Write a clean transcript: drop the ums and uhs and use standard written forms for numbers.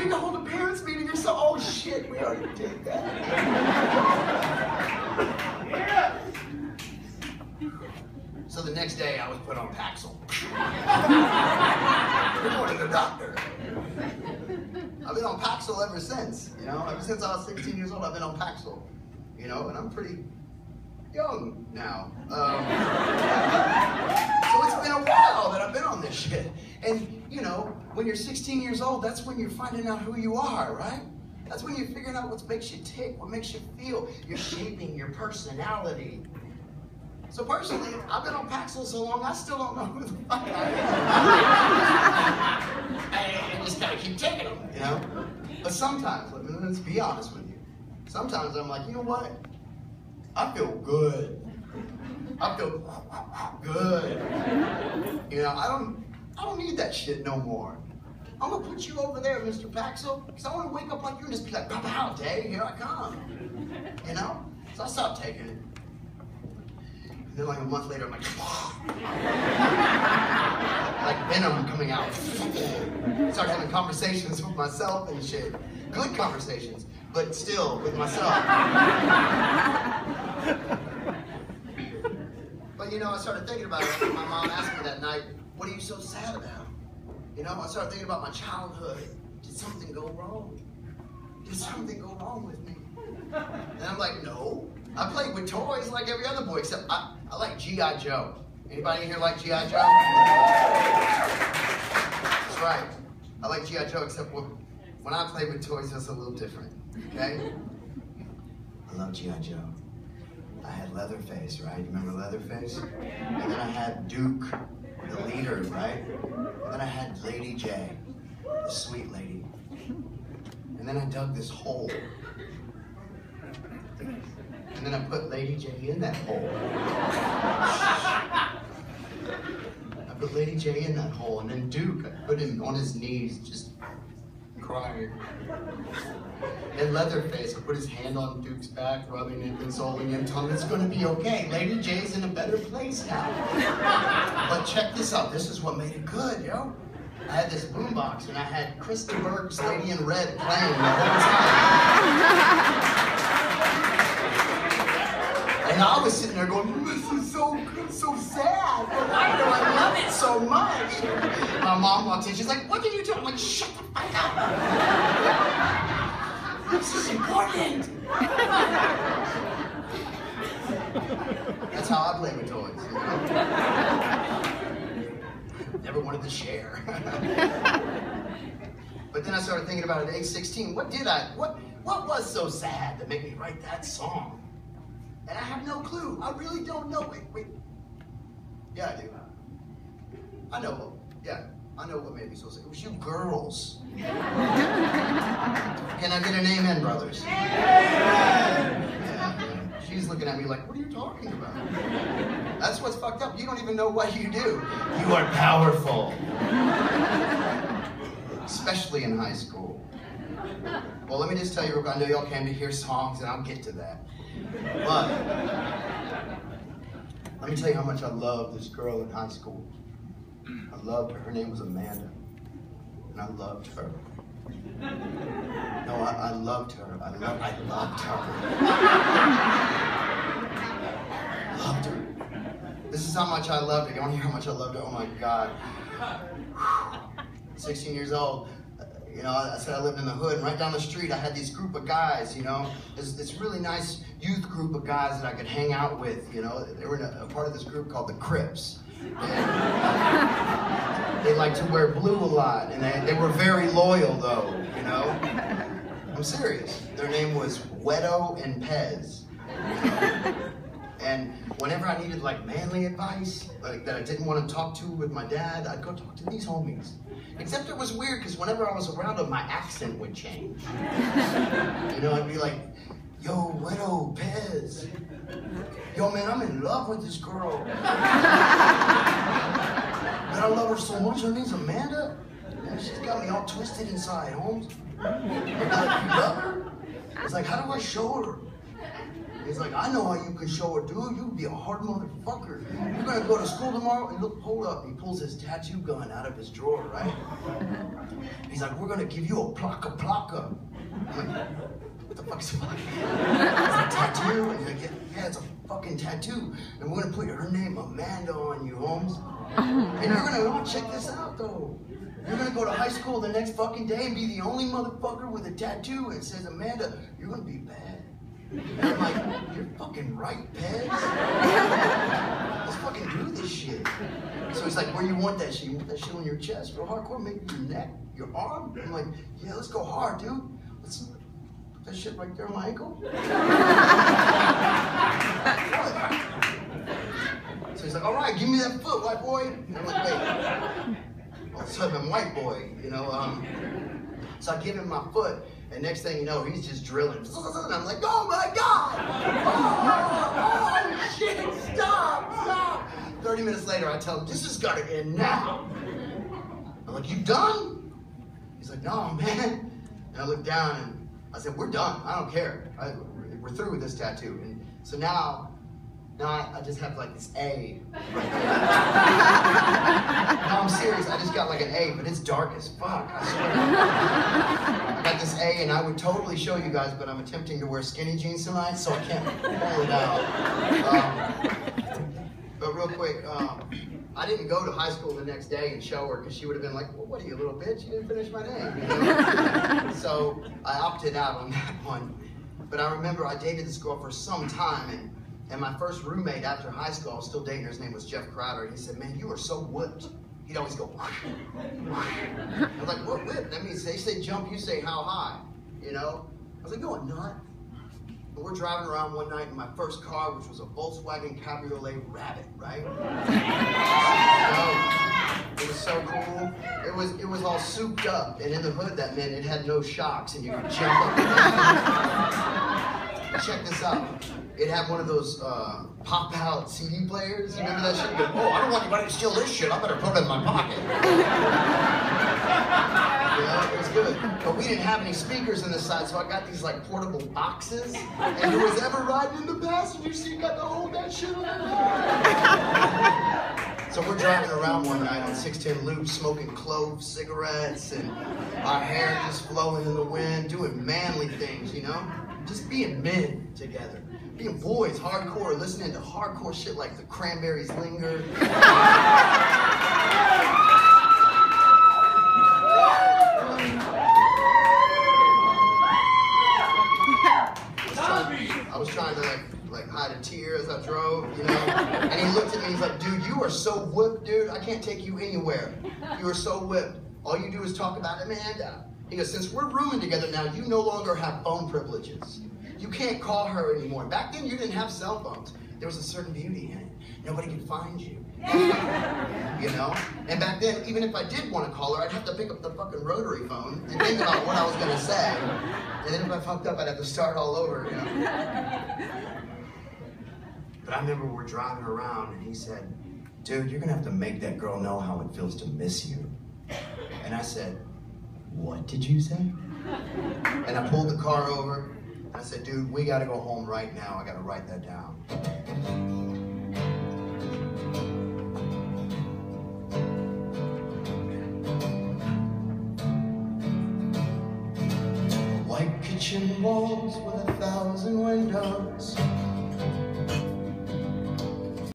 need to hold a parents meeting or so. Oh shit, we already did that. Yeah. So the next day I was put on Paxil. We're going to the doctor. I've been on Paxil ever since, you know? Ever since I was 16 years old, I've been on Paxil. You know, and I'm pretty young now. So it's been a while that I've been on this shit. And, you know, when you're 16 years old, that's when you're finding out who you are, right? That's when you're figuring out what makes you tick, what makes you feel. You're shaping your personality. So personally, I've been on Paxil so long, I still don't know who the fuck I am. I just gotta keep taking them, you know? But sometimes, let's be honest with you, sometimes I'm like, you know what? I feel good. I feel good. You know, I don't need that shit no more. I'm gonna put you over there, Mr. Paxil, because I want to wake up like you and just be like, pow, Dave, here I come. You know? So I stopped taking it. And then like a month later, I'm like, like venom coming out. Start having conversations with myself and shit. Good conversations, but still with myself. But you know, I started thinking about it. My mom asked me that night, what are you so sad about? You know, I started thinking about my childhood. Did something go wrong? Did something go wrong with me? And I'm like, no. I played with toys like every other boy, except I like G.I. Joe. Anybody in here like G.I. Joe? That's right. I like G.I. Joe, except when I play with toys, it's a little different, okay? I love G.I. Joe. I had Leatherface, right? You remember Leatherface? And then I had Duke, the leader, right? And then I had Lady J, the sweet lady. And then I dug this hole. And then I put Lady J in that hole. I put Lady J in that hole, and then Duke, I put him on his knees, just crying. And Leatherface, I put his hand on Duke's back, rubbing it, consoling him, telling him it's gonna be okay. Lady J's in a better place now. But check this out, this is what made it good, yo. I had this boombox, and I had Krista Berg's Lady in Red playing the whole time. And I was sitting there going, this is so good, so sad. But why do I love it so much? My mom walked in, she's like, what did you do? I'm like, shut the fuck up. This is important. That's how I play with toys, you know? Never wanted to share. But then I started thinking about it at age 16, what was so sad that made me write that song? And I have no clue. I really don't know. Wait. Yeah, I do. I know. Yeah, I know what made me so sad. It was you girls. Can I get an amen, brothers? Yeah. She's looking at me like, what are you talking about? That's what's fucked up. You don't even know what you do. You are powerful. Especially in high school. Well, let me just tell you, I know y'all came to hear songs, and I'll get to that. But let me tell you how much I loved this girl in high school. I loved her. Her name was Amanda. And I loved her. No, I loved her. I loved her. Loved her. This is how much I loved her. You want to hear how much I loved her? Oh my God. 16 years old. You know, I said I lived in the hood, and right down the street I had this group of guys, you know, this really nice youth group of guys that I could hang out with, you know. They were in a part of this group called the Crips. And they liked to wear blue a lot, and they were very loyal though, you know. I'm serious. Their name was Wedo and Pez. And whenever I needed like manly advice, like that I didn't want to talk to with my dad, I'd go talk to these homies. Except it was weird because whenever I was around them, my accent would change. You know, I'd be like, yo, Wedo, Pez. Yo, man, I'm in love with this girl. Man, I love her so much. Her name's Amanda. Man, she's got me all twisted inside, Holmes. You love her? It's like, how do I show her? He's like, I know how you can show it, dude. You can be a hard motherfucker. You're gonna go to school tomorrow and look, hold up. He pulls his tattoo gun out of his drawer, right? He's like, we're gonna give you a plaka. I'm like, what the fuck is a plaka? It's a tattoo. And he's like, yeah, it's a fucking tattoo. And we're gonna put her name, Amanda, on you, Holmes. And you're gonna, oh, check this out, though. You're gonna go to high school the next fucking day and be the only motherfucker with a tattoo and it says Amanda. You're gonna be bad. And I'm like, you're fucking right, Pez. Let's fucking do this shit. So he's like, where you want that shit? You want that shit on your chest? Real hardcore, maybe your neck, your arm? I'm like, yeah, let's go hard, dude. Let's put that shit right there on my ankle. So he's like, all right, give me that foot, white boy. And I'm like, wait. All of a sudden, I'm white boy, you know. So I give him my foot, and next thing you know, he's just drilling. And I'm like, oh my God! Oh shit, stop! 30 minutes later, I tell him, this has got to end now. I'm like, you done? He's like, no, man. And I look down, and I said, we're done. I don't care. We're through with this tattoo. And so now I just have like this A right there. No, I'm serious. I just got like an A, but it's dark as fuck. I swear. I got this A, and I would totally show you guys, but I'm attempting to wear skinny jeans tonight, so I can't pull it out. But real quick, I didn't go to high school the next day and show her, because she would have been like, well, what are you, little bitch? You didn't finish my name. You know? So I opted out on that one. But I remember I dated this girl for some time, and my first roommate after high school, I was still dating her, his name was Jeff Crowder, and he said, man, you are so whipped. He'd always go, I was like, what whipped? That means they say jump, you say how high, you know? I was like, no, I'm not. And we're driving around one night in my first car, which was a Volkswagen Cabriolet Rabbit, right? It was so cool. It was all souped up, and in the hood that meant it had no shocks, and you could jump up and down. Check this out. It had one of those pop-out CD players. You remember that shit? You go, oh, I don't want anybody to steal this shit. I better put it in my pocket. You know, it was good. But we didn't have any speakers in the side, so I got these like portable boxes. And who was ever riding in the passenger seat got to hold that shit on their lap. So we're driving around one night on 610 Loop, smoking clove cigarettes, and our hair just flowing in the wind, doing manly things, you know? Just being men together. Being boys, hardcore, listening to hardcore shit like the Cranberries Linger. I was trying to like hide a tear as I drove, you know? And he looked at me, he's like, dude, you are so whipped, dude. I can't take you anywhere. You are so whipped. All you do is talk about Amanda. He goes, since we're rooming together now, you no longer have phone privileges. You can't call her anymore. Back then, you didn't have cell phones. There was a certain beauty in it. Nobody could find you. You know? And back then, even if I did want to call her, I'd have to pick up the fucking rotary phone and think about what I was going to say. And then if I fucked up, I'd have to start all over, you know? But I remember we're driving around, and he said, dude, you're going to have to make that girl know how it feels to miss you. And I said, what did you say? And I pulled the car over. I said, dude, we gotta go home right now. I gotta write that down. White kitchen walls with 1,000 windows.